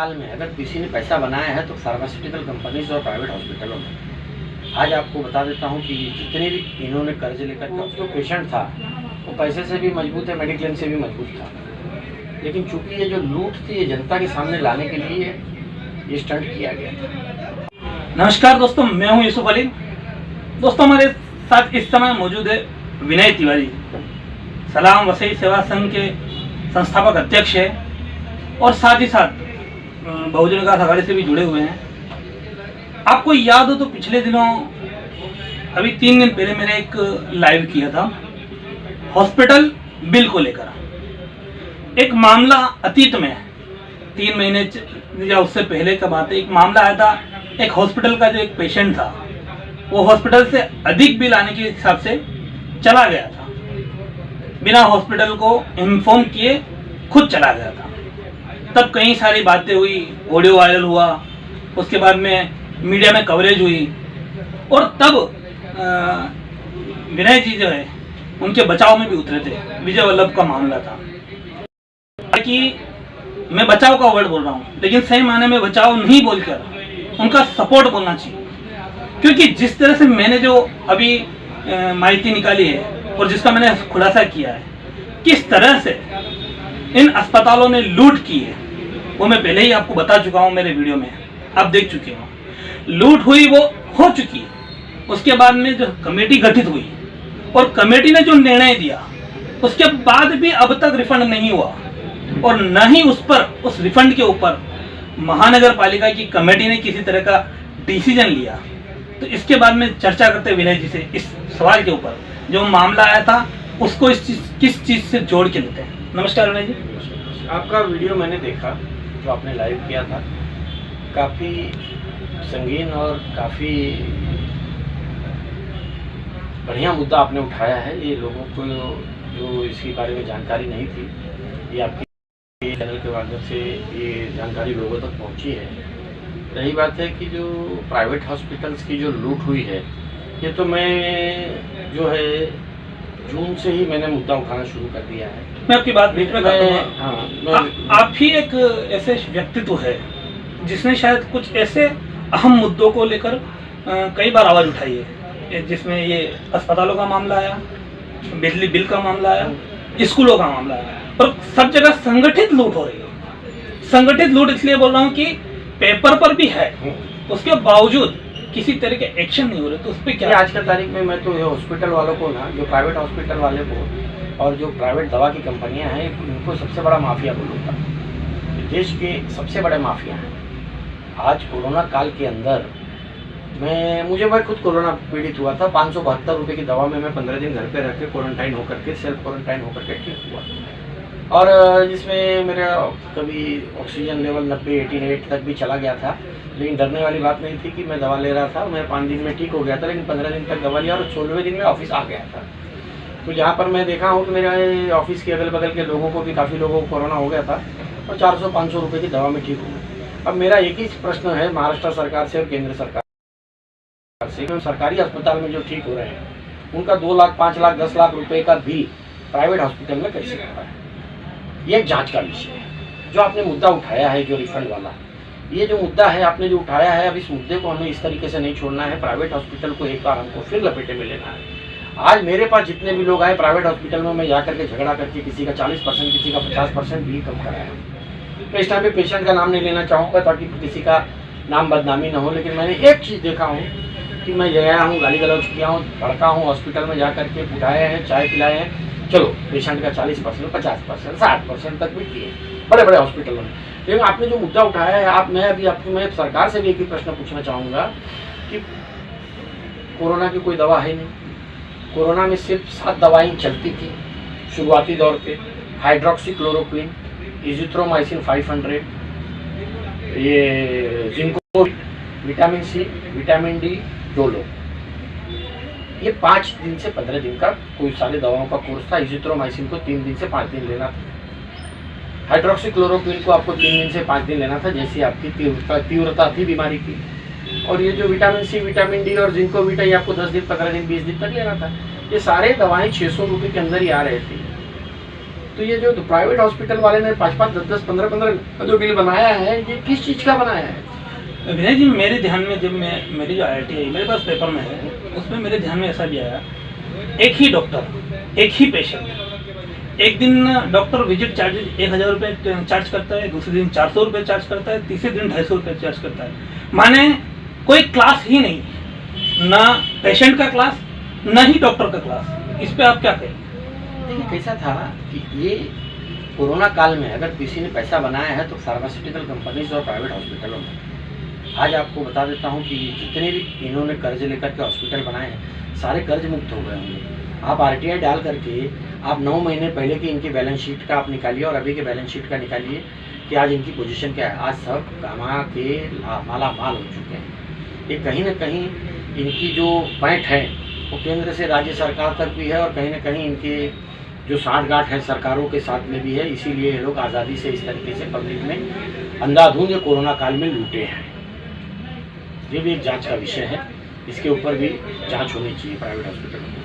अस्पताल में अगर किसी ने पैसा बनाया है तो फार्मास्यूटिकल कंपनीज और प्राइवेट हॉस्पिटलों में। आज आपको बता देता हूँ कि जितने भी इन्होंने कर्ज लेकर के, जो पेशेंट था वो पैसे से भी मजबूत है, मेडिक्लेम से भी मजबूत था, लेकिन चूंकि ये जो लूट थी ये जनता के सामने लाने के लिए ये स्टंट किया गया था। नमस्कार दोस्तों, मैं हूं यूसुफ अली। दोस्तों, हमारे साथ इस समय मौजूद है विनय तिवारी, सलाम वसई सेवा संघ के संस्थापक अध्यक्ष है और साथ ही साथ बहुजन विकास आघाड़ी से भी जुड़े हुए हैं। आपको याद हो तो पिछले दिनों, अभी 3 दिन पहले मैंने एक लाइव किया था हॉस्पिटल बिल को लेकर। एक मामला अतीत में 3 महीने या उससे पहले का बात है, एक मामला आया था। एक हॉस्पिटल का जो एक पेशेंट था वो हॉस्पिटल से अधिक बिल आने के हिसाब से चला गया था, बिना हॉस्पिटल को इन्फॉर्म किए खुद चला गया था। तब कई सारी बातें हुई, ऑडियो वायरल हुआ, उसके बाद में मीडिया में कवरेज हुई और तब विनय जी जो है उनके बचाव में भी उतरे थे। विजय वल्लभ का मामला था कि मैं बचाव का वर्ड बोल रहा हूँ, लेकिन सही मायने में बचाव नहीं बोलकर उनका सपोर्ट बोलना चाहिए, क्योंकि जिस तरह से मैंने जो अभी माहिती निकाली है और जिसका मैंने खुलासा किया है, किस तरह से इन अस्पतालों ने लूट की है वो मैं पहले ही आपको बता चुका हूं, मेरे वीडियो में आप देख चुके हो। लूट हुई वो हो चुकी है। उसके बाद में जो कमेटी गठित हुई और कमेटी ने जो निर्णय दिया उसके बाद भी अब तक रिफंड नहीं हुआ और न ही उस रिफंड के ऊपर महानगर पालिका की कमेटी ने किसी तरह का डिसीजन लिया। तो इसके बाद में चर्चा करते विनय जी से इस सवाल के ऊपर, जो मामला आया था उसको किस चीज से जोड़ के लेते हैं। नमस्कार विनय जी। आपका वीडियो मैंने देखा जो आपने लाइव किया था, काफ़ी संगीन और काफ़ी बढ़िया मुद्दा आपने उठाया है। ये लोगों को जो इसके बारे में जानकारी नहीं थी, ये आपके चैनल के माध्यम से ये जानकारी लोगों तक पहुंची है। रही बात है कि जो प्राइवेट हॉस्पिटल्स की जो लूट हुई है, ये तो मैं जो है जून से ही मैंने मुद्दा उठाना शुरू कर दिया है। मैं आपकी बात बीच में आप ही एक ऐसे व्यक्तित्व है जिसने शायद कुछ ऐसे अहम मुद्दों को लेकर कई बार आवाज उठाई है, जिसमें ये अस्पतालों का मामला आया, बिजली बिल का मामला आया, स्कूलों का मामला आया, और सब जगह संगठित लूट हो रही है। संगठित लूट इसलिए बोल रहा हूँ कि पेपर पर भी है, उसके बावजूद किसी तरह के एक्शन नहीं हो रहे। तो उस पर क्या आज की तारीख में मैं तो ये हॉस्पिटल वालों को ना, जो प्राइवेट हॉस्पिटल वाले को और जो प्राइवेट दवा की कंपनियां हैं, इनको सबसे बड़ा माफिया बोलूँगा। देश के सबसे बड़े माफिया हैं। आज कोरोना काल के अंदर मैं खुद कोरोना पीड़ित हुआ था। 572 रुपये की दवा में मैं 15 दिन घर पे रह के क्वारंटाइन होकर के, सेल्फ क्वारंटाइन होकर के ठीक हुआ, और जिसमें मेरा कभी ऑक्सीजन लेवल 90-88 तक भी चला गया था। लेकिन डरने वाली बात नहीं थी कि मैं दवा ले रहा था, मैं 5 दिन में ठीक हो गया था, लेकिन 15 दिन तक दवा लिया और 16वें दिन में ऑफिस आ गया था। तो जहाँ पर मैं देखा हूँ कि मेरे ऑफिस के अगल बगल के लोगों को भी, काफ़ी लोगों को कोरोना हो गया था और 400-500 रुपये की दवा में ठीक हो गया। अब मेरा एक ही प्रश्न है महाराष्ट्र सरकार से और केंद्र सरकार से, सरकारी अस्पताल में जो ठीक हो रहे हैं उनका 2 लाख, 5 लाख, 10 लाख रुपए का बिल प्राइवेट हॉस्पिटल में कैसे कर रहा है? ये एक जांच का विषय है। जो आपने मुद्दा उठाया है, जो रिफंड वाला, ये जो मुद्दा है आपने जो उठाया है, अब इस मुद्दे को हमें इस तरीके से नहीं छोड़ना है। प्राइवेट हॉस्पिटल को एक बार हमको फिर लपेटे में लेना है। आज मेरे पास जितने भी लोग आए प्राइवेट हॉस्पिटल में, मैं जाकर के झगड़ा करके किसी का 40%, किसी का 50% बिल कम कराया। तो इस टाइम पे पेशेंट का नाम नहीं लेना चाहूँगा ताकि किसी का नाम बदनामी ना हो, लेकिन मैंने एक चीज़ देखा हूँ कि मैं गया हूँ, गाली गलौज किया हूँ, भड़का हूँ, हॉस्पिटल में जा करके उठाए हैं, चाय पिलाए हैं। चलो पेशेंट का 40%, 50%, 60% तक भी किए बड़े बड़े हॉस्पिटलों में। लेकिन आपने जो मुद्दा उठाया है, मैं सरकार से भी एक ही प्रश्न पूछना चाहूँगा कि कोरोना की कोई दवा है नहीं। कोरोना में सिर्फ 7 दवाएं चलती थी शुरुआती दौर पे। हाइड्रोक्सीक्लोरोक्विन, इजिथ्रोमाइसिन 500, ये जिंको, vitamin C, vitamin D, Dolo. ये 5 दिन से 15 दिन का कोई सारे दवाओं का कोर्स था। इजिथ्रोमाइसिन को 3 दिन से 5 दिन लेना था। हाइड्रोक्सीक्लोरोक्विन को आपको 3 दिन से 5 दिन लेना था, जैसे आपकी तीव्रता थी बीमारी की। और ये जो विटामिन सी, विटामिन डी और जिंको विटा, ये आपको 10 दिन, 15 दिन, 20 दिन तक लेना था। ये सारे दवाएं 600 रुपये के अंदर ही आ रहे थे। तो ये जो प्राइवेट हॉस्पिटल वाले ने 5-5, 10-10, 15-15 जो बिल बनाया है, ये किस चीज़ का बनाया है? विनय जी, मेरे ध्यान में जब मेरी जो IIT है, मेरे पास पेपर में है, उसमें मेरे ध्यान में ऐसा भी आया, एक ही डॉक्टर, एक ही पेशेंट, एक दिन डॉक्टर विजिट चार्जेज 1000 रुपये चार्ज करता है, दूसरे दिन 400 रुपये चार्ज करता है, तीसरे दिन 250 रुपये चार्ज करता है। माने कोई क्लास ही नहीं, ना पेशेंट का क्लास, ना ही डॉक्टर का क्लास। इस पे आप क्या कहें? देखिए, कैसा था कि ये कोरोना काल में अगर किसी ने पैसा बनाया है तो फार्मास्यूटिकल कंपनीज और प्राइवेट हॉस्पिटलों में। आज आपको बता देता हूँ कि जितने भी इन्होंने कर्ज लेकर के हॉस्पिटल बनाए हैं, सारे कर्ज मुक्त हो गए होंगे। आप RTI डाल करके आप 9 महीने पहले की इनकी बैलेंस शीट का आप निकालिए और अभी के बैलेंस शीट का निकालिए कि आज इनकी पोजीशन क्या है। आज सब कमा के माला माल हो चुके हैं। ये कहीं ना कहीं इनकी जो पैंठ है वो केंद्र से राज्य सरकार तक भी है और कहीं ना कहीं इनके जो साठगांठ है सरकारों के साथ में भी है। इसीलिए ये लोग आज़ादी से इस तरीके से पब्लिक में अंधाधुंध कोरोना काल में लूटे हैं। ये भी एक जांच का विषय है, इसके ऊपर भी जांच होनी चाहिए प्राइवेट हॉस्पिटलों में।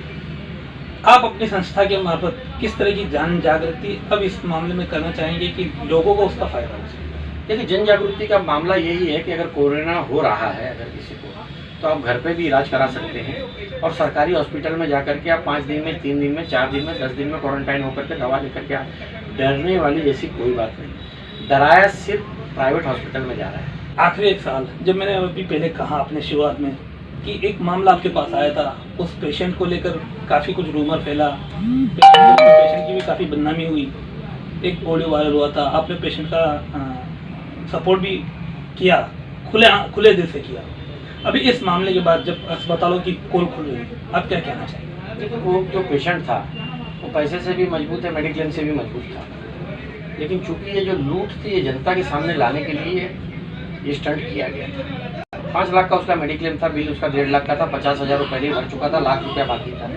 आप अपनी संस्था के मार्फत किस तरह की जन जागृति अब इस मामले में करना चाहेंगे कि लोगों को उसका फायदा हो सके? देखिए, जन जागृति का मामला यही है कि अगर कोरोना हो रहा है अगर किसी को, तो आप घर पे भी इलाज करा सकते हैं और सरकारी हॉस्पिटल में जाकर के आप 5 दिन में, 3 दिन में, 4 दिन में, 10 दिन में क्वारंटाइन होकर के दवा लेकर के आप। डरने वाली जैसी कोई बात नहीं। डराया सिर्फ प्राइवेट हॉस्पिटल में जा रहा है। आखिरी एक सवाल, जब मैंने अभी पहले कहा अपने शुरुआत में कि एक मामला आपके पास आया था, उस पेशेंट को लेकर काफ़ी कुछ रूमर फैला, पेशेंट की भी काफ़ी बदनामी हुई, एक ऑडियो वायरल हुआ था, आपने पेशेंट का सपोर्ट भी किया, खुले दिल से किया। अभी इस मामले के बाद जब अस्पतालों की पोल खुल रही है, आप क्या कहना चाहेंगे? देखिए, वो जो पेशेंट था वो पैसे से भी मजबूत है, मेडिक्लेम से भी मजबूत था, लेकिन चूंकि ये जो लूट थी ये जनता के सामने लाने के लिए ये स्टंट किया गया था। 5 लाख का उसका मेडिक्लेम था, बिल उसका 1.5 लाख का था, 50,000 रुपये पहले ही भर चुका था, लाख रुपया बाकी था।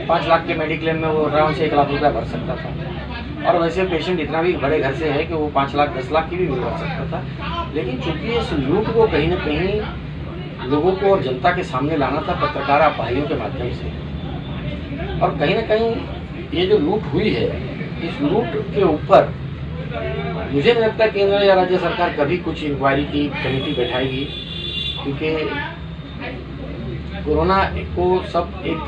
5 लाख के मेडिक्लेम में वो अराउंड से 1 लाख रुपया भर सकता था। और वैसे पेशेंट इतना भी बड़े घर से है कि वो 5 लाख 10 लाख की भी बिल भर सकता था। लेकिन चूंकि इस लूट को कहीं ना कहीं लोगों को और जनता के सामने लाना था पत्रकार भाइयों के माध्यम से, और कहीं ना कहीं ये जो लूट हुई है, इस लूट के ऊपर मुझे नहीं लगता केंद्र या राज्य सरकार कभी कुछ इंक्वायरी की कमेटी बैठाएगी, क्योंकि कोरोना को सब एक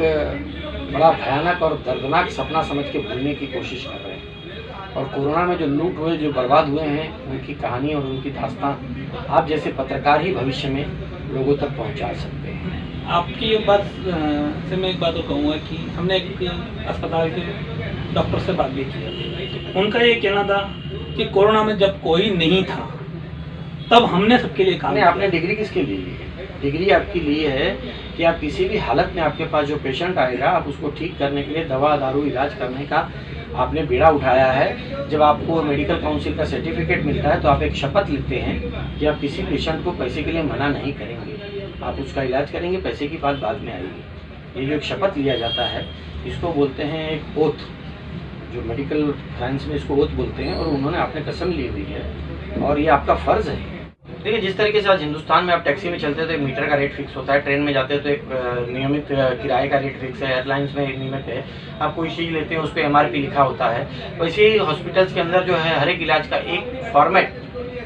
बड़ा भयानक और दर्दनाक सपना समझ के भूलने की कोशिश कर रहे हैं। और कोरोना में जो लूट हुए, जो बर्बाद हुए हैं, उनकी कहानी और उनकी दास्तान आप जैसे पत्रकार ही भविष्य में लोगों तक पहुंचा सकते हैं। आपकी बात से मैं एक बात और कहूँगा कि हमने एक अस्पताल के डॉक्टर से बात भी की, उनका ये कहना था कि कोरोना में जब कोई नहीं था तब हमने सबके लिए काम किया। आपने डिग्री किसके लिए ली है? डिग्री आपकी लिए है कि आप किसी भी हालत में आपके पास जो पेशेंट आएगा आप उसको ठीक करने के लिए दवा दारू इलाज करने का आपने बीड़ा उठाया है। जब आपको मेडिकल काउंसिल का सर्टिफिकेट मिलता है तो आप एक शपथ लेते हैं कि आप किसी पेशेंट को पैसे के लिए मना नहीं करेंगे, आप उसका इलाज करेंगे, पैसे की बात बाद में आएगी। ये जो एक शपथ लिया जाता है इसको बोलते हैं एक ओथ, जो मेडिकल साइंस में इसको ओथ बोलते हैं, और उन्होंने आपने कसम ली हुई है और ये आपका फ़र्ज़ है। देखिए, जिस तरीके से आज हिंदुस्तान में आप टैक्सी में चलते हो तो 1 मीटर का रेट फिक्स होता है, ट्रेन में जाते हो तो एक नियमित किराए का रेट फिक्स है, एयरलाइंस में नियमित है, आप कोई चीज़ लेते हैं उस पर MRP लिखा होता है। वैसे ही हॉस्पिटल्स के अंदर जो है हर एक इलाज का एक फॉर्मेट,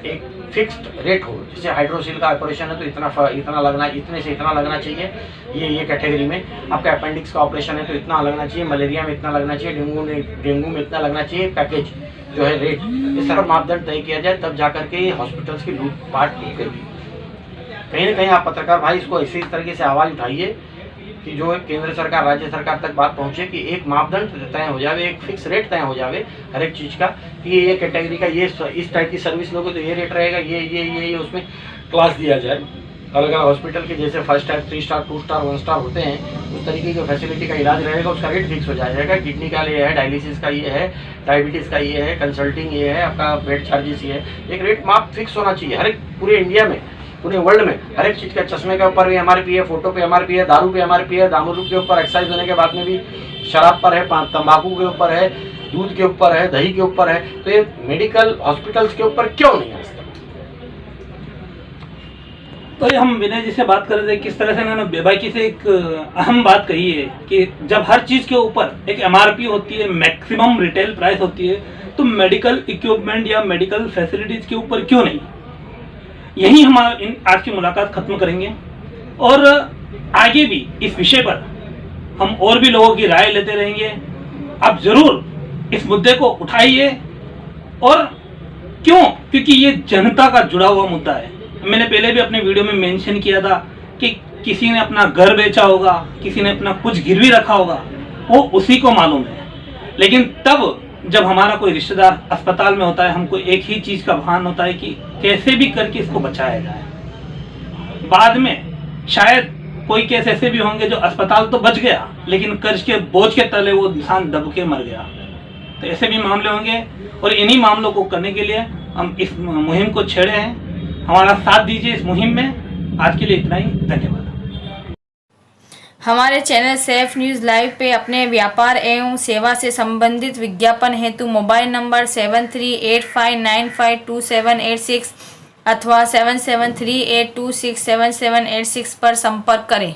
एक फिक्स्ड रेट हो। जैसे हाइड्रोसील का ऑपरेशन है तो इतना लगना, इतने से इतना लगना चाहिए ये कैटेगरी में। आपका अपेंडिक्स का ऑपरेशन है तो इतना लगना चाहिए, मलेरिया में इतना लगना चाहिए, डेंगू में इतना लगना चाहिए, पैकेज जो है रेट, इस तरह मापदंड तय किया जाए, तब जाकर के हॉस्पिटल्स की लूटपाट रुकेगी। कहीं ना कहीं आप पत्रकार भाई इसको इसी तरीके से आवाज़ उठाइए कि जो केंद्र सरकार राज्य सरकार तक बात पहुंचे कि एक मापदंड तय हो जावे, एक फिक्स रेट तय हो जावे हर एक चीज़ का कि ये कैटेगरी का ये इस टाइप की सर्विस लोगे तो ये रेट रहेगा, ये उसमें क्लास दिया जाए। अलग अलग हॉस्पिटल के जैसे 1 स्टार 3 स्टार 2 स्टार 1 स्टार होते हैं उस तरीके की फैसिलिटी का इलाज रहेगा, उसका रेट फिक्स हो जाएगा। किडनी का ये है, डायलिसिस का ये है, डायबिटीज़ का ये है, कंसल्टिंग ये है, आपका बेड चार्जेस ये है, एक रेट माप फिक्स होना चाहिए हर एक पूरे इंडिया में, पूरे वर्ल्ड में हर एक चीज़ का। चश्मे के ऊपर भी MRP है, फोटो पे MRP है, दारू पे MRP है, दारू के ऊपर एक्साइज होने के बाद में भी शराब पर है, तंबाकू के ऊपर है, दूध के ऊपर है, दही के ऊपर है, तो ये मेडिकल हॉस्पिटल्स के ऊपर क्यों नहीं है? तो ये हम विनय जी से बात कर रहे थे, किस तरह से इन्होंने बेबाकी से एक अहम बात कही है कि जब हर चीज़ के ऊपर एक MRP होती है, मैक्सिमम रिटेल प्राइस होती है, तो मेडिकल इक्विपमेंट या मेडिकल फैसिलिटीज़ के ऊपर क्यों नहीं। यही हम आज की मुलाकात ख़त्म करेंगे और आगे भी इस विषय पर हम और भी लोगों की राय लेते रहेंगे। आप ज़रूर इस मुद्दे को उठाइए, और क्यों, क्योंकि ये जनता का जुड़ा हुआ मुद्दा है। मैंने पहले भी अपने वीडियो में मेंशन किया था कि किसी ने अपना घर बेचा होगा, किसी ने अपना कुछ गिरवी रखा होगा, वो उसी को मालूम है। लेकिन तब जब हमारा कोई रिश्तेदार अस्पताल में होता है, हमको एक ही चीज़ का भान होता है कि कैसे भी करके इसको बचाया जाए। बाद में शायद कोई केस ऐसे भी होंगे जो अस्पताल तो बच गया, लेकिन कर्ज के बोझ के तले वो इंसान दब के मर गया। तो ऐसे भी मामले होंगे, और इन्हीं मामलों को करने के लिए हम इस मुहिम को छेड़े हैं। हमारा साथ दीजिए इस मुहिम में। आज के लिए इतना ही, धन्यवाद। हमारे चैनल सेफ न्यूज़ लाइव पे अपने व्यापार एवं सेवा से संबंधित विज्ञापन हेतु मोबाइल नंबर 7385952786 अथवा 7738267786 पर संपर्क करें।